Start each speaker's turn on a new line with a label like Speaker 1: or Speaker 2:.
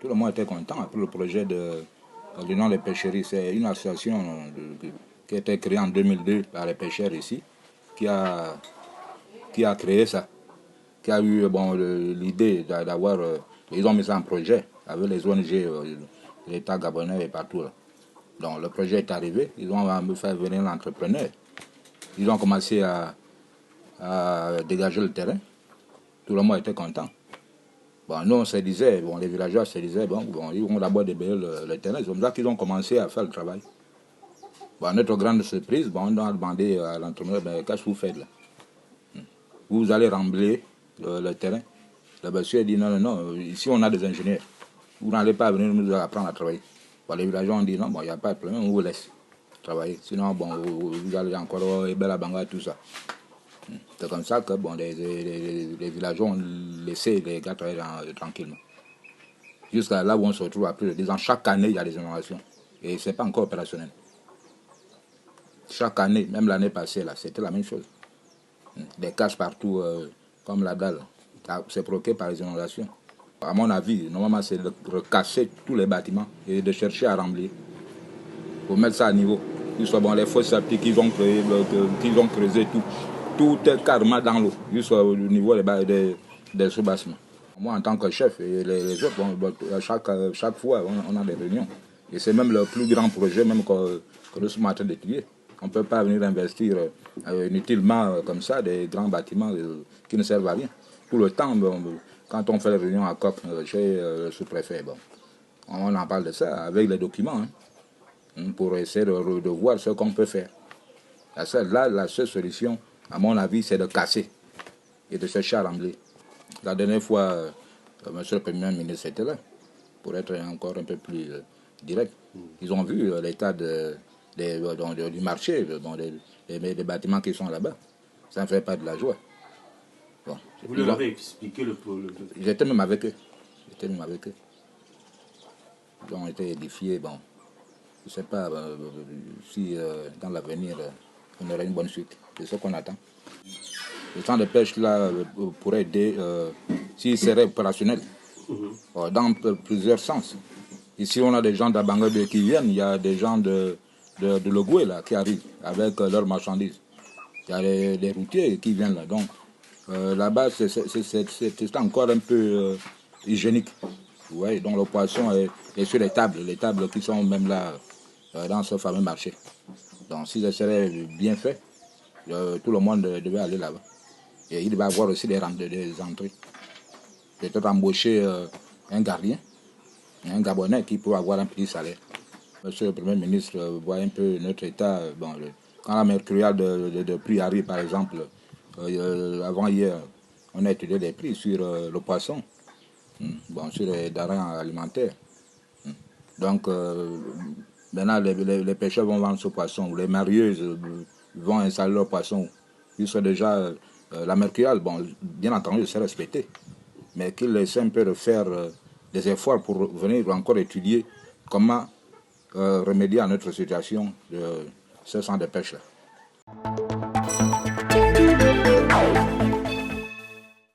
Speaker 1: Tout le monde était content après le projet de l'Union des pêcheries. C'est une association qui a été créée en 2002 par les pêcheurs ici, qui a créé ça, qui a eu l'idée d'avoir... ils ont mis ça en projet avec les ONG, l'État gabonais et partout. Là. Donc le projet est arrivé, ils ont fait venir l'entrepreneur. Ils ont commencé à dégager le terrain. Tout le monde était content. Bon, nous, on se disait, les villageois se disaient, ils vont d'abord déballer le terrain. C'est comme ça qu'ils ont commencé à faire le travail. Bon, notre grande surprise, on a demandé à l'entrepreneur, qu'est-ce que vous faites là? Vous allez remblayer le terrain. Le monsieur a dit, non, ici on a des ingénieurs. Vous n'allez pas venir nous apprendre à travailler. Bon, les villageois ont dit, non, il n'y a pas de problème, on vous laisse travailler. Sinon, vous allez encore Ebela Banga, tout ça. C'est comme ça que les villageois ont laissé les gars travailler tranquillement. Jusqu'à là où on se retrouve après 10 ans, chaque année, il y a des innovations. Et ce n'est pas encore opérationnel. Chaque année, même l'année passée, là, c'était la même chose. Des caches partout, comme la dalle. C'est provoqué par les inondations. À mon avis, normalement, c'est de recasser tous les bâtiments et de chercher à rembler. Pour mettre ça à niveau. Les fosses septiques qu'ils ont creusé, tout est carrément dans l'eau, jusqu'au niveau des sous-bassements. Moi, en tant que chef, et les autres, chaque fois, on a des réunions. Et c'est même le plus grand projet même que nous sommes en train d'étudier. On ne peut pas venir investir inutilement comme ça des grands bâtiments qui ne servent à rien. Tout le temps, quand on fait les réunions à Coq chez le sous-préfet, on en parle de ça avec les documents pour essayer de voir ce qu'on peut faire. La seule solution, à mon avis, c'est de casser et de chercher à rembler. La dernière fois, monsieur le Premier ministre était là, pour être encore un peu plus direct. Ils ont vu l'état du marché, des bâtiments qui sont là-bas. Ça ne fait pas de la joie. Bon.
Speaker 2: Vous leur avez expliqué le problème?
Speaker 1: J'étais même avec eux. Ils ont été édifiés. Je ne sais pas si dans l'avenir, on aura une bonne suite. C'est ce qu'on attend. Le centre de pêche là pourrait aider s'il serait opérationnel dans plusieurs sens. Ici, on a des gens d'Abangobe qui viennent, il y a des gens de Logoué là qui arrivent avec leurs marchandises. Il y a des routiers qui viennent là. Donc là-bas, c'est encore un peu hygiénique. Vous voyez, donc le poisson est sur les tables qui sont même là dans ce fameux marché. Donc si ça serait bien fait, tout le monde devait aller là-bas. Et il devait avoir aussi des entrées. Peut-être embaucher un gardien, un Gabonais qui peut avoir un petit salaire. Monsieur le Premier ministre voit un peu notre état. Quand la mercuriale de prix arrive, par exemple, avant hier, on a étudié les prix sur le poisson, sur les denrées alimentaires. Donc, maintenant, les pêcheurs vont vendre ce poisson. Les marieuses vont installer leur poisson. Ils sont déjà... la mercuriale, bien entendu, c'est respecté. Mais qu'ils essaient un peu de faire des efforts pour venir encore étudier comment remédier à notre situation de ce centre de pêche-là.